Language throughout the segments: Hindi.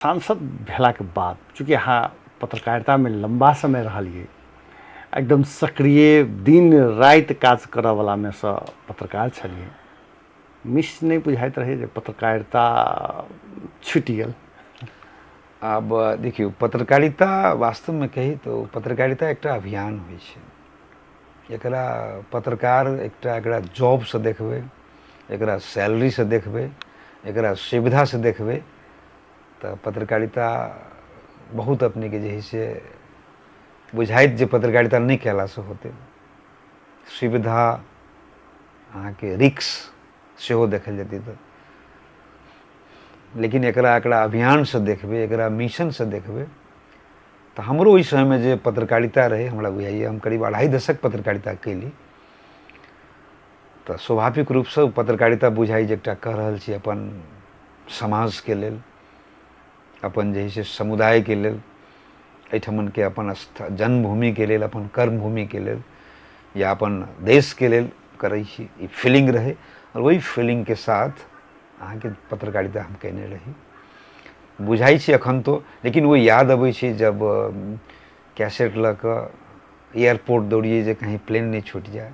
सांसद भेला के बाद चूँकि अहाँ पत्रकारिता में लंबा समय रहलिए, एकदम सक्रिय दिन रात काज करऽ वाला में से पत्रकार छलिए। मिस नहीं बुझाइत रहे जे पत्रकारिता छूटि गेल? अब देखियो, पत्रकारिता वास्तव में कही तो पत्रकारिता एक अभियान होइ छै। एकरा पत्रकार एकरा जॉब से देखबे, एकरा सैलरी से देखबे, एकरा सुविधा से देखबे तो पत्रकारिता बहुत अपने के जे है से बुझाइत जे पत्रकारिता नहीं कैला से होते। सुविधा अहाँ के रिक्स सेहो देखल जेतै तो, लेकिन एकरा अभियान से देखबे, एकरा मिशन से देखबे तो हमरो इस समय में जे पत्रकारिता रहे, हमरा बुझाइए हम करीब 2.5 दशक पत्रकारिता कैली, तो स्वाभाविक रूप से पत्रकारिता बुझाई जे एकटा कह रहल छी अपन समाज के लेल, अपन जे है से समुदाय के लेल, एठमन के अपन जन्मभूमि के लेल, अपन कर्मभूमि के लेल या अपन देश के लेल करै छी, ई फीलिंग रहे। और वही फीलिंग के साथ अहाँ के पत्रकारिता हम केने रही, बुझाई छी अखन तो। लेकिन वो याद अबै छै जब कैसेट ल के एयरपोर्ट दौड़िए जे कहीं प्लेन नहीं छूट जाए,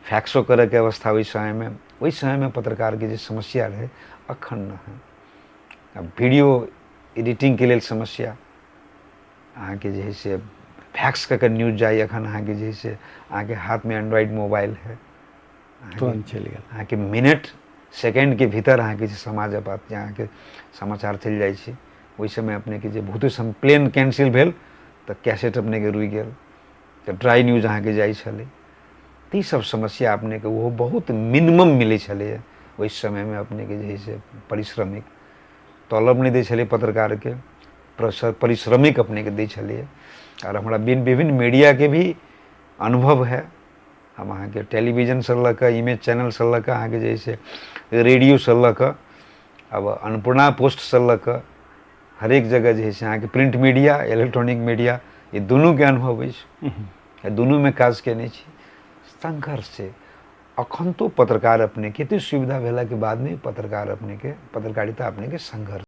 फैक्सो करे के अवस्था वही समय में पत्रकार के जे समस्या रहे अखन न है। अब वीडियो एडिटिंग के लिए समस्या, अहाँ के जे है से फैक्स करके न्यूज जाए, अखन अहाँ के जे है से अहाँ के हाथ में एंड्रॉइड मोबाइल है, तुरंत चल गया, अहाँ के मिनट सेकेंड के भीतर अहाँ के समाज बात अहाँ के समाचार चल जाए छै। ओहि समय अपने के जे बहुत समय प्लेन कैंसिल भेल तो कैसेट अपने के रुक गेल, तो ड्राई न्यूज अहाँ के जाए छले। तो ई सब समस्या अपने के वो बहुत मिनिमम मिले छले ओहि समय में। अपने के जे से परिश्रमिक तलब नहीं दै छले पत्रकार के, परिश्रमिक अपने के दै छले। और हमारा विभिन्न मीडिया के भी अनुभव है। हम अहाँ के टेलीविजन से लऽ कऽ इमेज चैनल से लऽ कऽ अहाँ के जे से रेडियो से लऽ कऽ अब अन्नपूर्णा पोस्ट से लऽ कऽ हरेक जगह जे है अहाँ के प्रिंट मीडिया, इलेक्ट्रॉनिक मीडिया, ये दोनों के अनुभव है। दोनों में काज केने छी। संघर्ष से अखन तो पत्रकार अपने के सुविधा भेला के बाद में पत्रकारिता अपने के संघर्ष